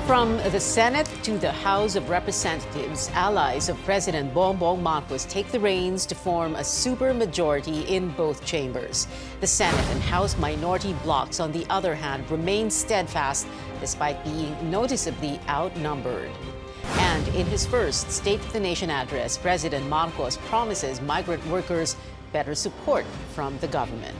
From the Senate to the House of Representatives, allies of President Bongbong Marcos take the reins to form a supermajority in both chambers. The Senate and House minority blocs, on the other hand, remain steadfast despite being noticeably outnumbered. And in his first State of the Nation address, President Marcos promises migrant workers better support from the government.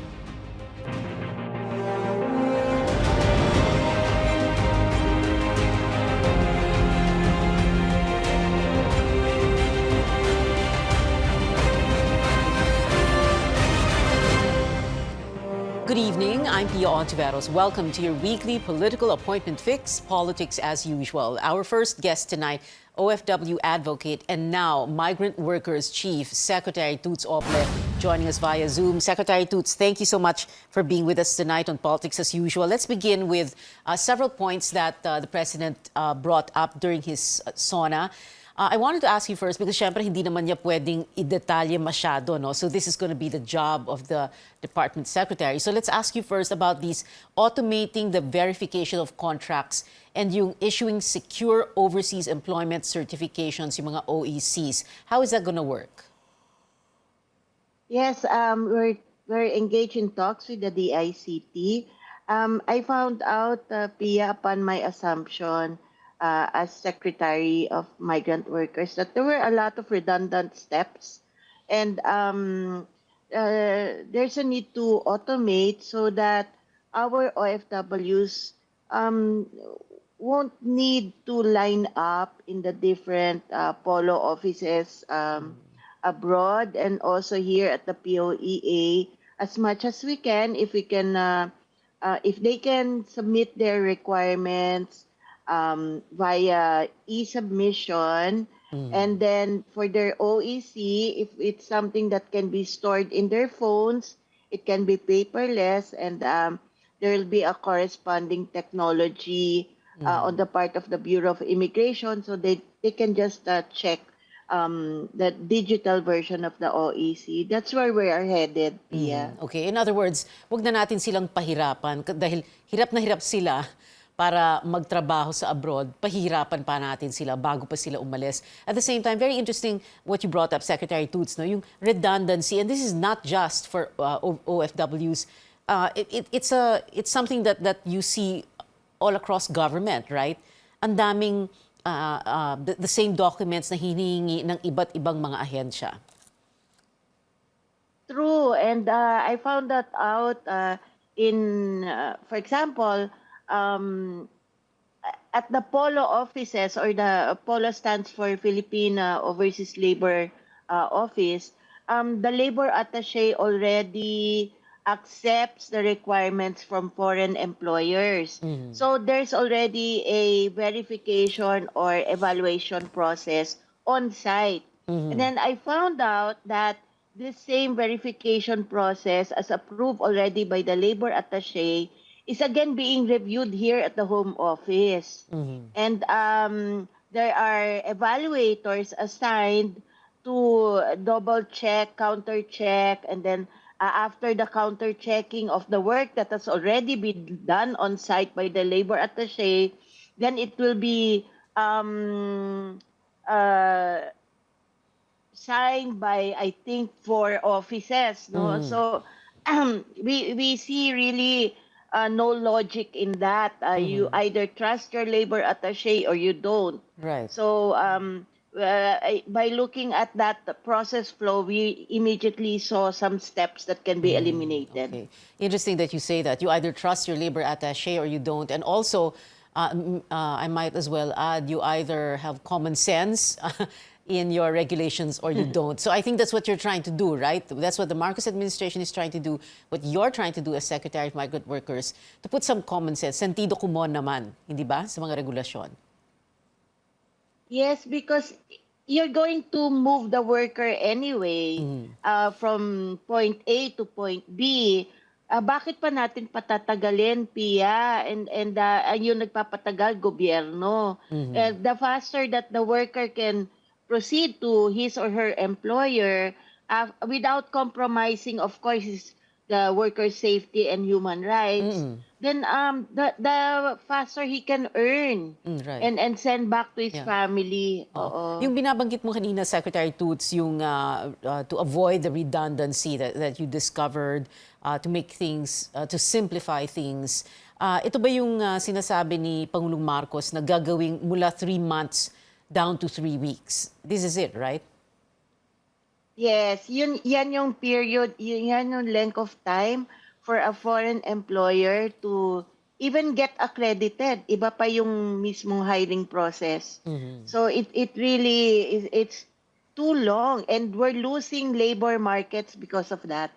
Good evening, I'm Pia Hontiveros. Welcome to your weekly political appointment fix, Politics as Usual. Our first guest tonight, OFW advocate and now Migrant Workers Chief, Secretary Toots Ople, joining us via Zoom. Secretary Toots, thank you so much for being with us tonight on Politics as Usual. Let's begin with several points that the President brought up during his SONA. I wanted to ask you first because syempre hindi naman niya pwedeng i-detalye masyado, no? So this is going to be the job of the Department Secretary. So let's ask you first about these automating the verification of contracts and yung issuing secure overseas employment certifications, yung mga OECs. How is that going to work? Yes, we're engaged in talks with the DICT. I found out, Pia, upon my assumption, as Secretary of Migrant Workers, that there were a lot of redundant steps, and there's a need to automate so that our OFWs won't need to line up in the different polo offices abroad and also here at the POEA as much as we can. If we can, if they can submit their requirements via e-submission, and then for their OEC, if it's something that can be stored in their phones, it can be paperless, and there will be a corresponding technology on the part of the Bureau of Immigration, so they can just check the digital version of the OEC. That's where we are headed, Pia. Okay, in other words, wag na natin silang pahirapan dahil hirap na hirap sila para magtrabaho sa abroad, pahirapan pa natin sila bago pa sila umalis. At the same time, very interesting what you brought up, Secretary Toots, no? Yung redundancy, and this is not just for OFWs. It's something that you see all across government, right? Ang daming the same documents na hinihingi ng iba't ibang mga ahensya. True, and I found that out for example, at the POLO offices, or the POLO stands for Filipino Overseas Labor Office, the labor attaché already accepts the requirements from foreign employers. So there's already a verification or evaluation process on site. And then I found out that this same verification process, as approved already by the labor attaché, is again being reviewed here at the Home Office. And there are evaluators assigned to double check, counter check, and then after the counter checking of the work that has already been done on site by the labor attaché, then it will be signed by, I think, 4 offices. No? So we see really no logic in that. You either trust your labor attaché or you don't. Right. So by looking at that process flow, we immediately saw some steps that can be eliminated. Okay. Interesting that you say that. You either trust your labor attaché or you don't. And also, I might as well add, you either have common sense in your regulations or you don't. So I think that's what you're trying to do, right? That's what the Marcos administration is trying to do, what you're trying to do as Secretary of Migrant Workers, to put some common sense, sentido común naman, hindi ba, sa mga regulasyon? Yes, because you're going to move the worker anyway from point A to point B. Bakit pa natin patatagalin, Pia? And yung nagpapatagal, gobyerno. The faster that the worker can proceed to his or her employer without compromising, of course, his the worker safety and human rights, Mm-mm. then the faster he can earn Right. and send back to his Yeah. family. Oo. Oo. Yung binabanggit mo kanina, Secretary Toots, yung to avoid the redundancy that you discovered, to make things, to simplify things. Ito ba yung sinasabi ni Pangulong Marcos na gagawing mula 3 months down to 3 weeks? This is it, right? Yes, yan yung period, yan yung length of time for a foreign employer to even get accredited. Iba pa yung mismong hiring process. So it really is, it's too long and we're losing labor markets because of that.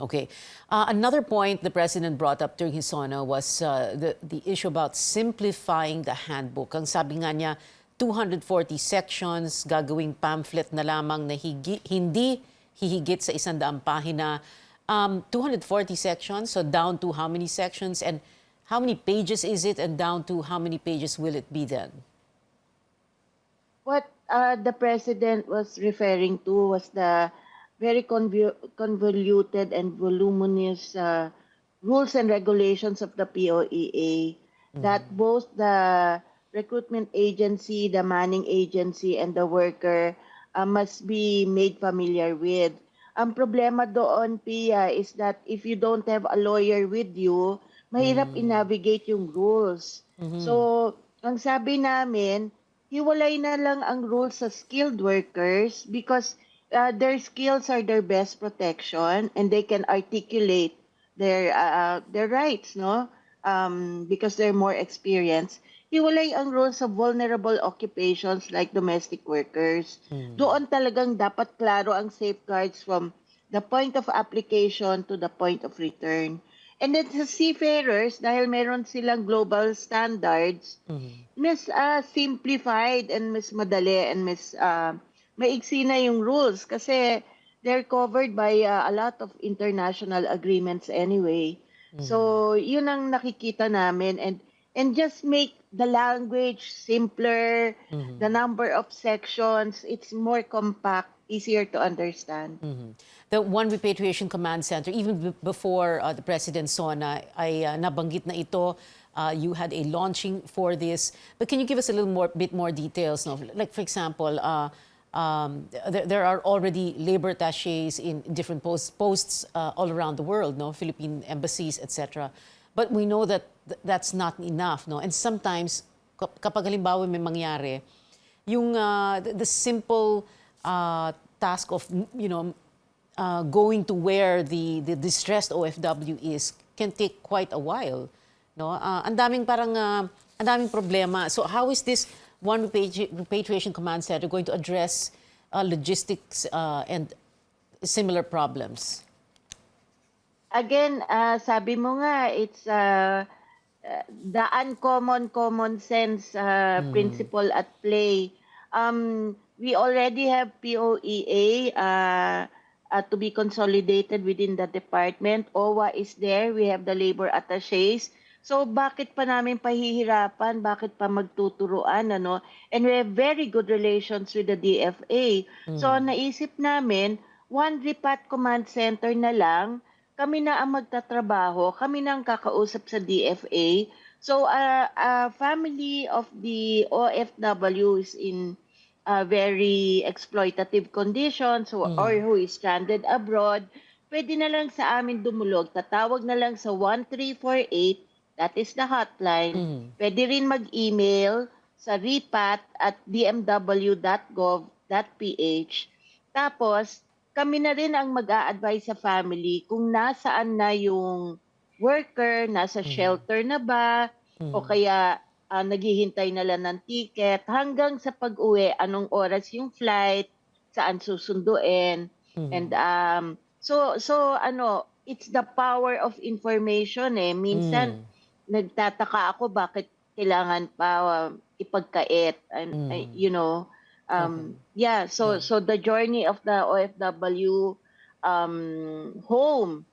Okay. Another point the President brought up during his SONA was the issue about simplifying the handbook. Ang sabi nga niya, 240 sections, gagawing pamphlet na lamang na hindi hihigit sa 100 pahina. 240 sections, so down to how many sections and how many pages is it and down to how many pages will it be then? What the president was referring to was the very convoluted and voluminous rules and regulations of the POEA that both the recruitment agency, the manning agency, and the worker must be made familiar with. Ang problema doon, Pia, is that if you don't have a lawyer with you, mahirap i-navigate yung rules. So, ang sabi namin, hiwalay na lang ang rules sa skilled workers because their skills are their best protection and they can articulate their rights, no? Because they're more experienced. Hiwalay ang rules sa vulnerable occupations like domestic workers. Doon talagang dapat klaro ang safeguards from the point of application to the point of return. And then sa seafarers, dahil meron silang global standards, mas simplified and mas madali and mas maiksi na yung rules kasi they're covered by a lot of international agreements anyway. So, yun ang nakikita namin and just make the language simpler, the number of sections, it's more compact, easier to understand. The One Repatriation Command Center, even before the President's SONA, ay nabanggit na ito. You had a launching for this. But can you give us a bit more details? No? Like, for example, there are already labor attachés in different posts all around the world, no? Philippine embassies, etc. But we know that that's not enough, no? And sometimes, kapag halimbawa may mangyari, yung the simple task of, going to where the distressed OFW is can take quite a while, no? Ang daming problema. So how is this One Repatriation Command Center going to address logistics and similar problems? Again, sabi mo nga, it's the uncommon common sense principle at play. We already have POEA to be consolidated within the department. OWA is there. We have the labor attachés. So bakit pa namin pahihirapan? Bakit pa magtuturuan? Ano? And we have very good relations with the DFA. So naisip namin, one Repat Command Center na lang, kami na ang magtatrabaho, kami na ang kakausap sa DFA. So a family of the OFW is in very exploitative conditions or who is stranded abroad, pwede na lang sa amin dumulog. Tatawag na lang sa 1348, that is the hotline. Pwede rin mag-email sa repat@dmw.gov.ph. Tapos, kami na rin ang mag-a-advise sa family kung nasaan na yung worker, nasa shelter na ba, o kaya naghihintay na lang ng ticket, hanggang sa pag-uwi, anong oras yung flight, saan susunduin. And so it's the power of information eh. Minsan, nagtataka ako bakit kailangan pa ipagkait. And, yeah, so the journey of the OFW home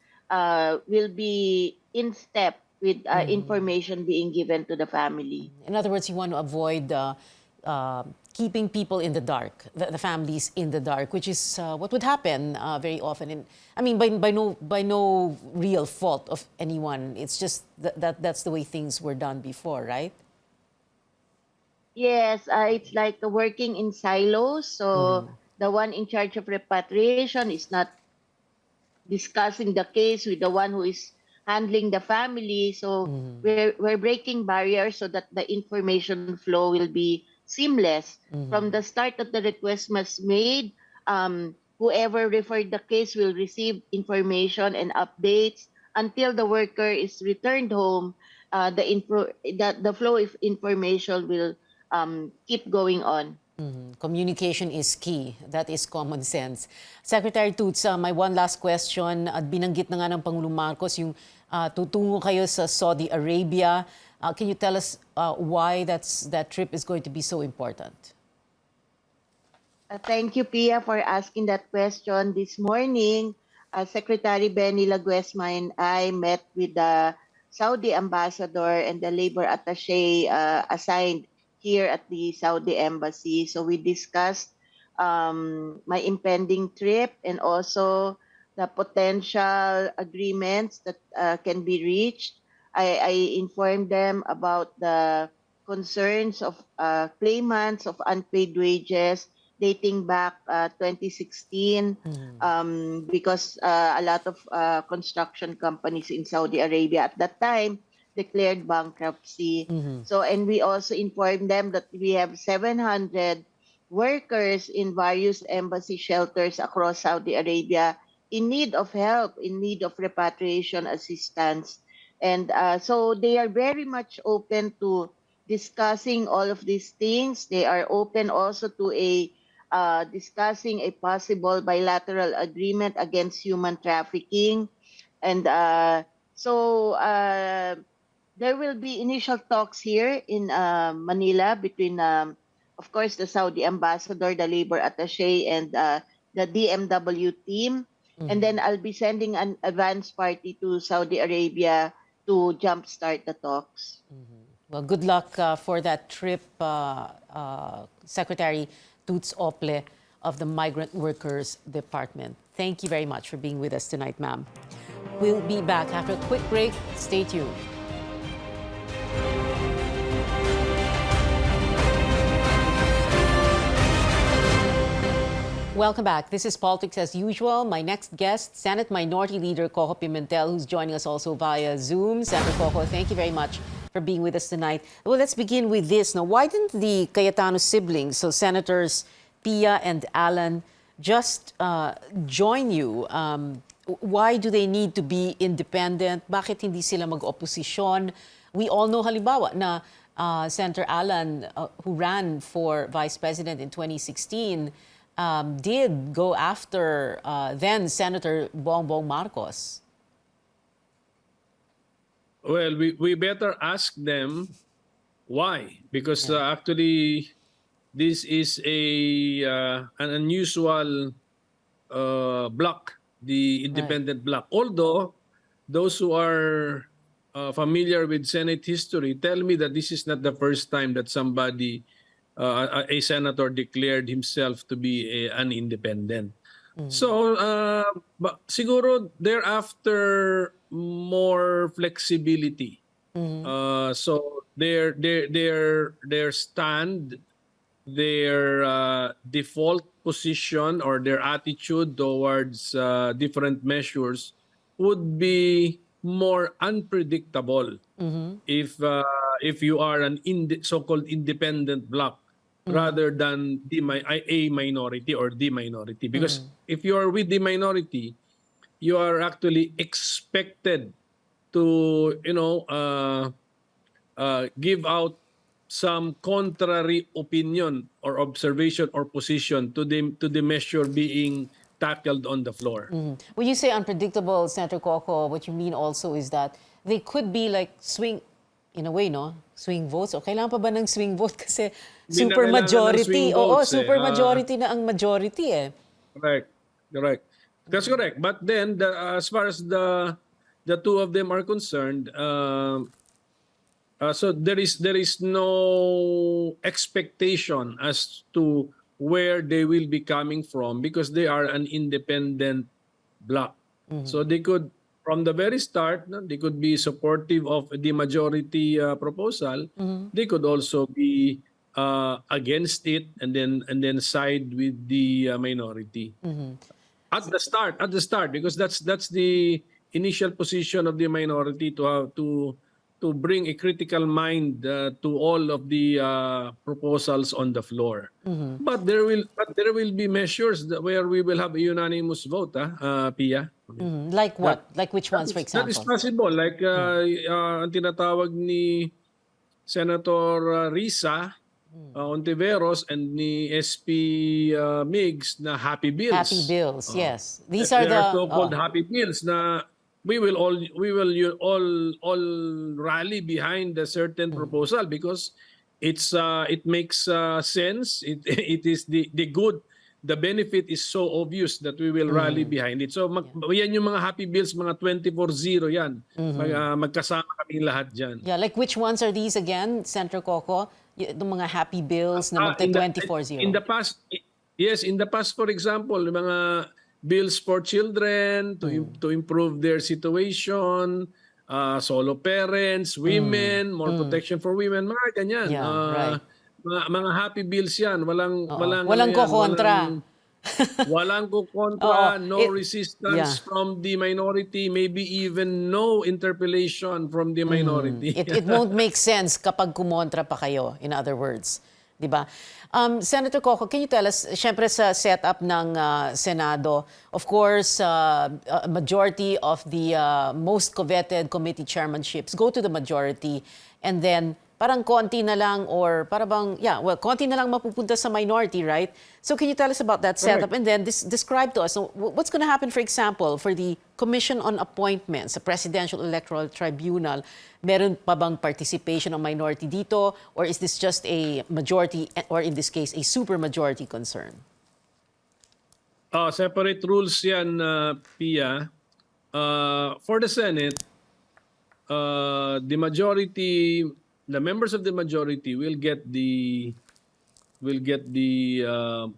will be in step with information being given to the family. In other words, you want to avoid keeping people in the dark, the families in the dark, which is what would happen very often. I mean, by no real fault of anyone. It's just that's the way things were done before, right? Yes, it's like working in silos. So the one in charge of repatriation is not discussing the case with the one who is handling the family. So we're breaking barriers so that the information flow will be seamless. From the start that the request was made, whoever referred the case will receive information and updates until the worker is returned home. The flow of information will keep going on. Communication is key. That is common sense. Secretary Toots, my one last question. At binanggit na nga ng Pangulong Marcos yung tutungo kayo sa Saudi Arabia. Can you tell us why that trip is going to be so important? Thank you, Pia, for asking that question. This morning, Secretary Benny Laguesma and I met with the Saudi ambassador and the labor attaché assigned here at the Saudi embassy. So we discussed my impending trip and also the potential agreements that can be reached. I informed them about the concerns of claimants of unpaid wages dating back 2016 because a lot of construction companies in Saudi Arabia at that time declared bankruptcy. So, and we also informed them that we have 700 workers in various embassy shelters across Saudi Arabia in need of help, in need of repatriation assistance. And so they are very much open to discussing all of these things. They are open also to discussing a possible bilateral agreement against human trafficking. And so there will be initial talks here in Manila between, of course, the Saudi ambassador, the labor attaché, and the DMW team. And then I'll be sending an advance party to Saudi Arabia to jumpstart the talks. Well, good luck for that trip, Secretary Toots Ople of the Migrant Workers Department. Thank you very much for being with us tonight, ma'am. We'll be back after a quick break. Stay tuned. Welcome back. This is Politics as Usual. My next guest, Senate Minority Leader Coco Pimentel, who's joining us also via Zoom. Senator Coco, thank you very much for being with us tonight. Well, let's begin with this. Now, why didn't the Cayetano siblings, so Senators Pia and Alan, just join you? Why do they need to be independent? Bakit hindi sila mag-oposisyon? We all know, halimbawa, na Senator Alan, who ran for Vice President in 2016, did go after then Senator Bongbong Marcos. Well, we better ask them why, because actually this is an unusual bloc, the independent bloc. Although those who are familiar with Senate history tell me that this is not the first time that somebody, a senator, declared himself to be an independent. So, but siguro thereafter more flexibility. So their stand, their default position, or their attitude towards different measures would be more unpredictable if you are an so-called independent bloc rather than a minority or the minority. Because if you are with the minority, you are actually expected to, give out some contrary opinion or observation or position to the measure being tackled on the floor. When you say unpredictable, Senator Coco, what you mean also is that they could be like swing, in a way, no? Swing votes. O kailangan pa ba ng swing vote? Kasi super majority. Oo, super majority na ang majority eh. Correct. That's correct. But then, as far as the two of them are concerned, So there is no expectation as to where they will be coming from because they are an independent bloc. So they could, from the very start, no, they could be supportive of the majority proposal. They could also be against it and then side with the minority. At the start, because that's the initial position of the minority to have to bring a critical mind to all of the proposals on the floor. But there will be measures where we will have a unanimous vote, Pia. Like That, what? Like which ones, for that is example? possible. Like ang tinatawag ni Senator Risa Hontiveros and ni SP Migs na happy Happy bills. bills, yes. These are They are the so-called happy bills na we will all rally behind a certain proposal because it makes sense. It is the good. The benefit is so obvious that we will rally behind it. So yan yung mga happy bills, mga 24-0 yan. Magkasama kaming lahat dyan. yeah, like which ones are these again, Senator Coco? The mga happy bills na magta 24-0. In the past, yes, in the past, for example, yung mga bills for children to improve their situation, solo parents, women, more protection for women, mga ganyan. Yeah, right. Mga happy bills yan. Walang Walang kokontra. Walang kukontra, Oo, no resistance from the minority, maybe even no interpellation from the minority. It won't make sense kapag kumontra pa kayo, in other words. Di ba? Senator Coco, can you tell us, syempre sa setup ng Senado, of course, a majority of the most coveted committee chairmanships go to the majority and then parang konti na lang or parang konti na lang mapupunta sa minority, right? So can you tell us about that setup and then describe to us what's going to happen, for example, for the Commission on Appointments, the Presidential Electoral Tribunal? Meron pa bang participation ng minority dito or is this just a majority or in this case a super majority concern? Separate rules yan, Pia. For the Senate, the members of the majority will get the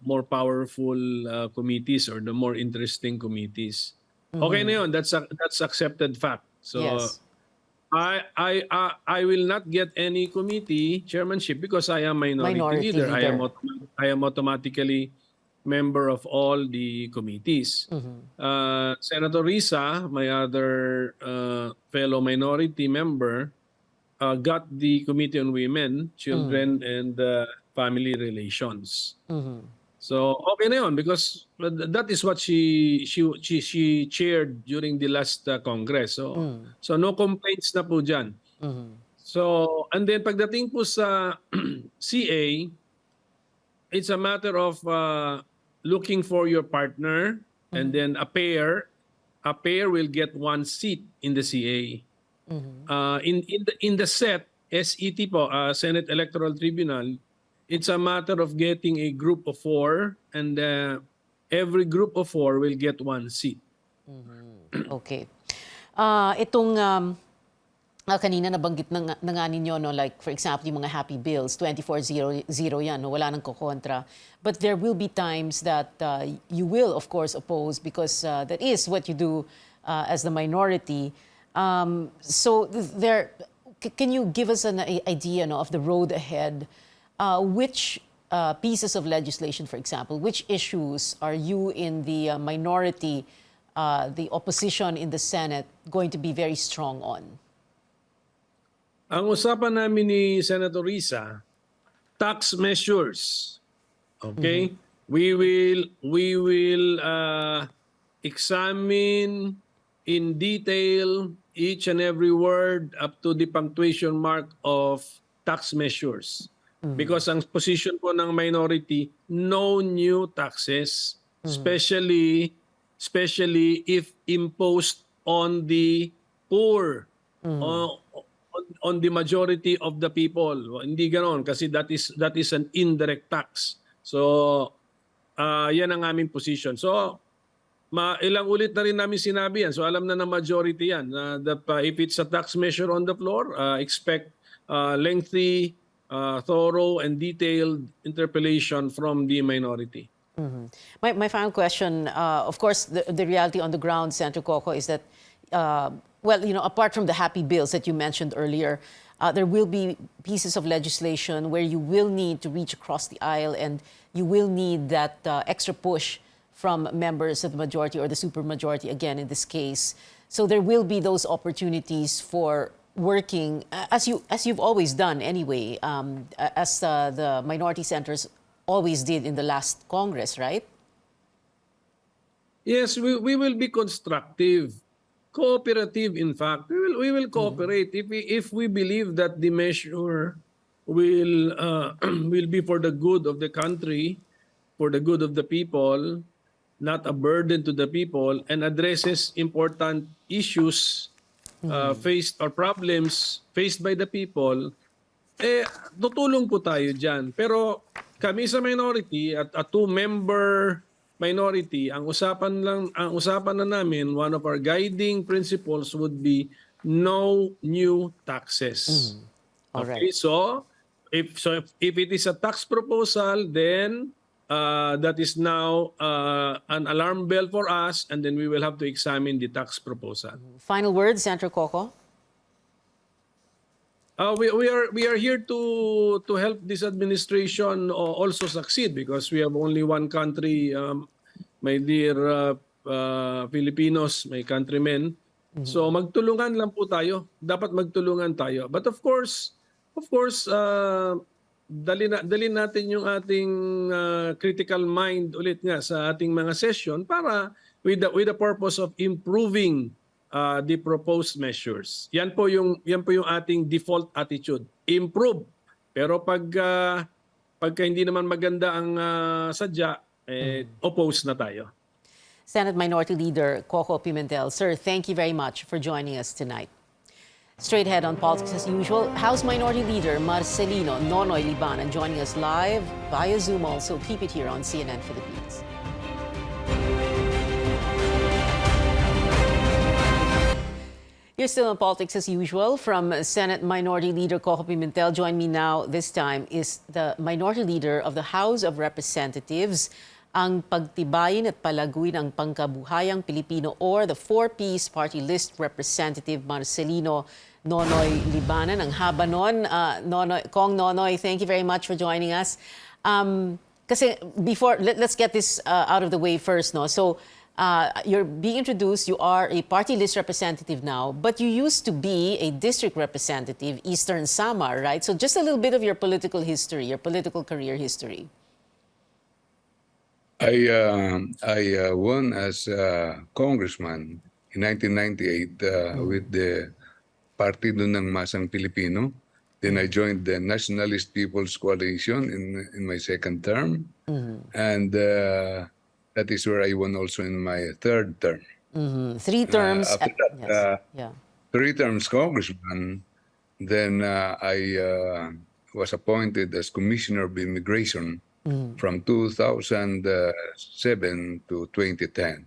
more powerful committees or the more interesting committees. Okay na yun. That's accepted fact. So Yes. I will not get any committee chairmanship because I am minority leader. I am automatically member of all the committees. Senator Risa, my other fellow minority member, got the Committee on Women, Children, and Family Relations. So okay na yun because that is what she chaired during the last Congress. So no complaints na po dyan. So and then pagdating po sa CA, it's a matter of looking for your partner and then a pair will get one seat in the CA. In the SET po, Senate Electoral Tribunal, it's a matter of getting a group of 4 and every group of 4 will get one seat. Okay. Itong kanina nabanggit na nga ninyo, no, like for example, yung mga happy bills, 24-0 yan, no, wala nang kokontra. But there will be times that you will, of course, oppose because that is what you do as the minority. So can you give us an idea, no, of the road ahead? Which pieces of legislation, for example, which issues are you in the minority, the opposition in the Senate, going to be very strong on? Ang usapan namin ni Senator Risa, tax measures. Okay? We will examine in detail each and every word up to the punctuation mark of tax measures. Because ang position po ng minority, no new taxes, especially if imposed on the poor, on the majority of the people. Hindi ganon kasi that is an indirect tax. So yan ang aming position. So ilang ulit na rin namin sinabi yan. So alam na ng majority yan that if it's a tax measure on the floor, expect lengthy, thorough, and detailed interpellation from the minority. My final question, of course, the reality on the ground, Senator Coco, is that, well, apart from the happy bills that you mentioned earlier, there will be pieces of legislation where you will need to reach across the aisle and you will need that extra push from members of the majority or the supermajority, again, in this case. So there will be those opportunities for working, as you've always done anyway, as the minority centers always did in the last Congress, right? Yes, we will be constructive, cooperative. In fact, we will cooperate if we believe that the measure will will be for the good of the country, for the good of the people, not a burden to the people, and addresses important issues faced or problems faced by the people. Tutulong po tayo dyan. Pero kami sa minority at a two-member minority, ang usapan na namin, one of our guiding principles would be no new taxes. All Okay, right. so if it is a tax proposal, then that is now an alarm bell for us, and then we will have to examine the tax proposal. Final words, Senator Coco? We are here to help this administration also succeed, because we have only one country, my dear Filipinos, my countrymen. So magtulungan lang po tayo. Dapat magtulungan tayo. But of course, dalhin natin yung ating critical mind ulit nga sa ating mga session para with the purpose of improving the proposed measures. Yan po yung ating default attitude. Improve. Pero pagka hindi naman maganda ang sadya, oppose na tayo. Senate Minority Leader Coco Pimentel. Sir, thank you very much for joining us tonight. Straight ahead on Politics as usual, House Minority Leader Marcelino Nonoy Libanan joining us live via Zoom also. Keep it here on CNN Philippines. You're still on Politics as usual. From Senate Minority Leader Coco Pimentel, join me now this time is the Minority Leader of the House of Representatives, ang pagtibayin at palaguin ang pangkabuhayang Pilipino or the four-piece party list Representative Marcelino Nonoy Libanan. Ang haba nun, Kong Nonoy, thank you very much for joining us. Kasi before, let's get this out of the way first, no? So, you're being introduced, you are a party list representative now, but you used to be a district representative, Eastern Samar, right? So just a little bit of your political history, your political career history. I won as a congressman in 1998 with the Partido ng Masang Pilipino. Then I joined the Nationalist People's Coalition in my second term. And that is where I won also in my third term. 3 terms. After that, yeah. 3 terms congressman, then I was appointed as Commissioner of Immigration from 2007 to 2010.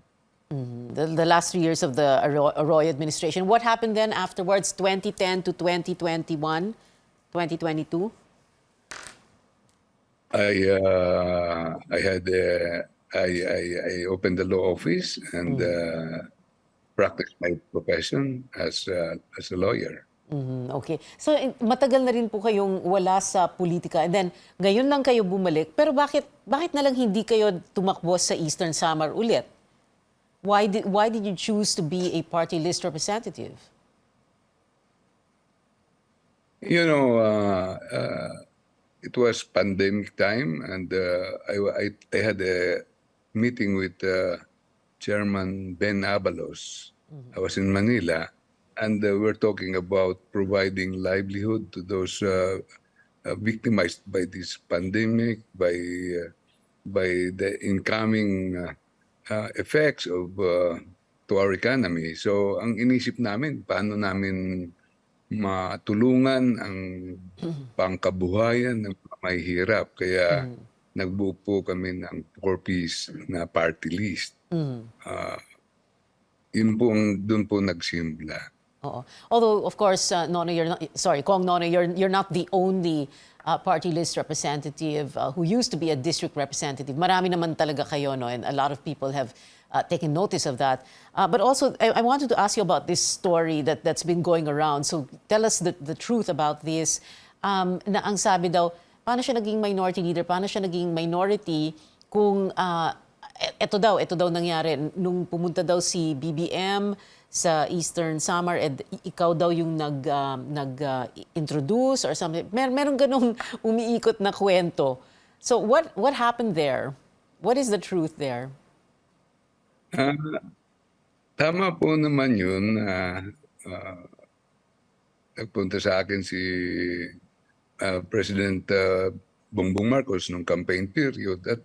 The last 3 years of the Arroyo administration. What happened then afterwards, 2010 to 2021, 2022? I opened the law office and practiced my profession as a lawyer. Okay. So matagal na rin po kayong wala sa politika and then ngayon lang kayo bumalik. Pero bakit na lang hindi kayo tumakbo sa Eastern Samar ulit? Why did you choose to be a party list representative? You know, it was pandemic time, and I had a meeting with Chairman Ben Abalos. I was in Manila, and we're talking about providing livelihood to those victimized by this pandemic, by the incoming effects of to our economy. So, ang inisip namin, paano namin matulungan ang pangkabuhayan ng mahihirap. Kaya nagbuo po kami ng 4-piece na party list. Yun po, doon po nagsimula. Oo. Although, of course, Nonoy, Kong Nonoy, you're not the only party list representative who used to be a district representative. Marami naman talaga kayo, no? And a lot of people have taken notice of that. But also, I wanted to ask you about this story that's been going around. So tell us the truth about this. Na ang sabi daw, paano siya naging minority leader? Paano siya naging minority kung ito daw nangyari nung pumunta daw si BBM sa Eastern Samar, ikaw daw yung nag-introduce or something. Meron ganung umiikot na kwento. So what happened there? What is the truth there? Ah, tama po naman yun. Nagpunta sa akin si President Bongbong Marcos nung campaign period at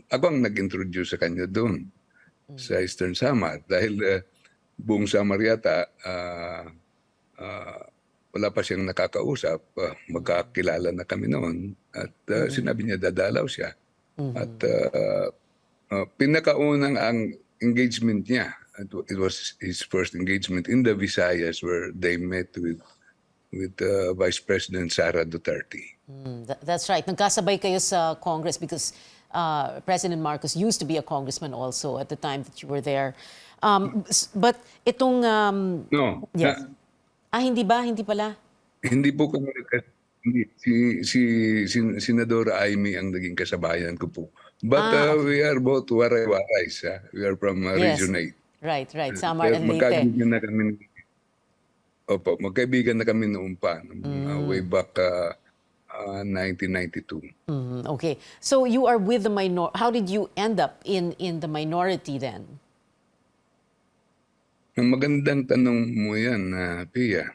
ako ang nag-introduce sa kanya doon sa Eastern Samar dahil buong Samar yata wala pa siyang nakakausap. Magkakilala na kami noon at sinabi niya dadalaw siya. At pinakaunang ang engagement niya, it was his first engagement in the Visayas where they met with Vice President Sara Duterte. That's right. Nagkasabay kayo sa Congress because President Marcos used to be a congressman also at the time that you were there. But itong... No. Yes. Hindi ba? Hindi pala? Hindi po kami Senadora Amy ang naging kasabayan ko po. But Okay. we are both waray-warays. We are from Yes. Region 8. Right. Samar and Leyte. Magkaibigan na kami. Opo, magkaibigan na kami noon pa. Way back 1992. Okay. So you are with the how did you end up in the minority then? Ang magandang tanong mo yan, Pia.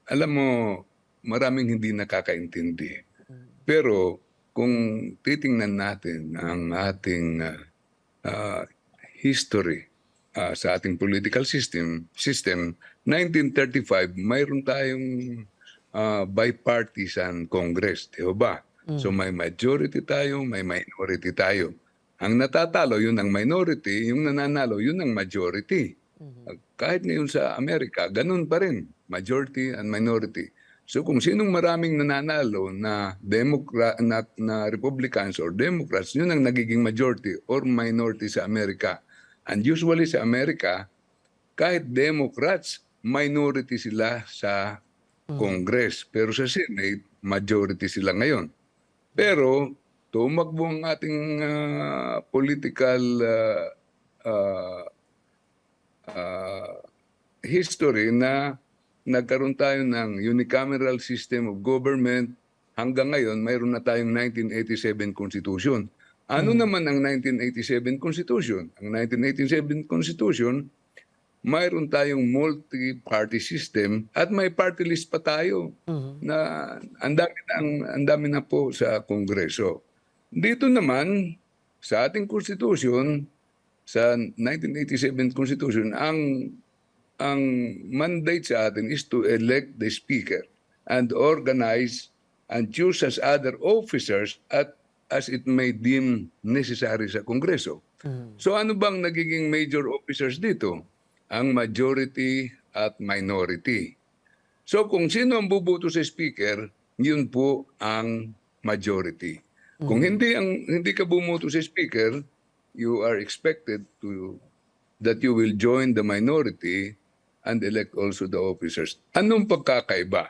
Alam mo, maraming hindi nakakaintindi. Pero kung titingnan natin ang ating history sa ating political system, 1935, mayroon tayong bipartisan Congress, di ba? So may majority tayo, may minority tayo. Ang natatalo, yun ang minority, yung nananalo, yun ang majority. Kahit ngayon sa Amerika, ganun pa rin, majority and minority. So kung sinong maraming nananalo na Republicans or Democrats, yun ang nagiging majority or minority sa Amerika. And usually sa Amerika, kahit Democrats, minority sila sa Congress. Pero sa Senate, majority sila ngayon. Pero tumakbo ang ating political history na nagkaroon tayo ng unicameral system of government. Hanggang ngayon, mayroon na tayong 1987 Constitution. Ano naman ang 1987 Constitution? Ang 1987 Constitution, mayroon tayong multi-party system at may party list pa tayo na ang dami na po sa Kongreso. Dito naman, sa ating Constitution, sa 1987 Constitution, ang mandate sa atin is to elect the Speaker and organize and choose as other officers as it may deem necessary sa Kongreso. So ano bang nagiging major officers dito? Ang majority at minority. So kung sino ang buboto sa Speaker, yun po ang majority. Kung hindi ka bumoto sa Speaker, you are expected that you will join the minority and elect also the officers. Anong pagkakaiba?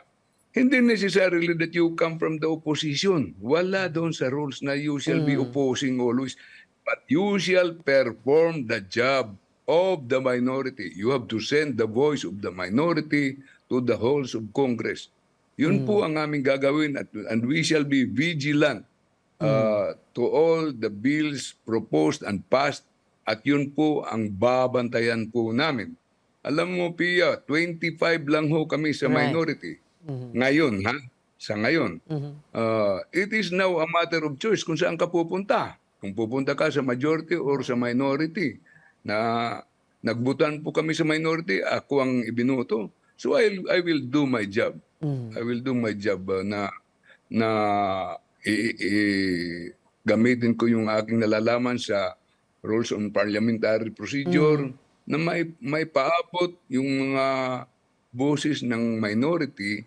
Hindi necessarily that you come from the opposition. Wala doon sa rules na you shall be opposing always. But you shall perform the job of the minority. You have to send the voice of the minority to the halls of Congress. Yun po ang aming gagawin and we shall be vigilant to all the bills proposed and passed at yun po ang babantayan po namin. Alam mo, Pia, 25 lang ho kami sa minority. Ngayon, sa ngayon. It is now a matter of choice kung saan ka pupunta. Kung pupunta ka sa majority or sa minority. Na nagbutan po kami sa minority, ako ang ibinuto. So I will do my job. I will do my job na gamitin ko yung aking nalalaman sa rules on parliamentary procedure, na may paabot yung mga boses ng minority,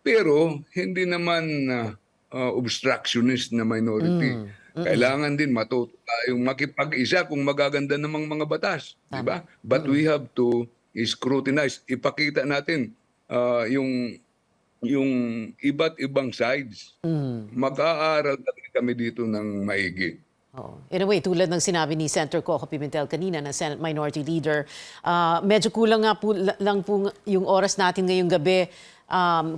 pero hindi naman obstructionist na minority. Kailangan din matuto tayong makipag-isa kung magaganda namang mga batas, di ba? But we have to scrutinize, ipakita natin yung iba't ibang sides. Mag-aaral kami dito ng maigi. Oh. In a way, tulad ng sinabi ni Senator Coco Pimentel kanina na Senate Minority Leader, medyo kulang nga po, lang po yung oras natin ngayong gabi,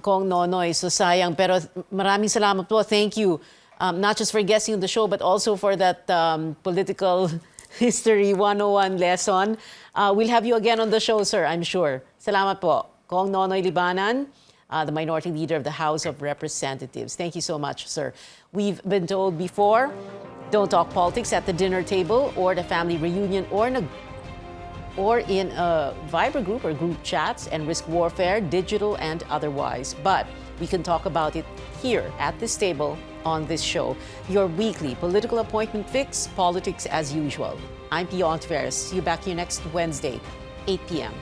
Kong Nonoy, so sayang. Pero maraming salamat po. Thank you. Not just for guesting on the show, but also for that political history 101 lesson. We'll have you again on the show, sir, I'm sure. Salamat po. Kong Nonoy Libanan, the Minority Leader of the House of Representatives. Thank you so much, sir. We've been told before, don't talk politics at the dinner table or the family reunion or in a Viber group or group chats, and risk warfare, digital and otherwise. But we can talk about it here at this table on this show. Your weekly political appointment fix, politics as usual. I'm Pia Hontiveros. See you back here next Wednesday, 8 p.m.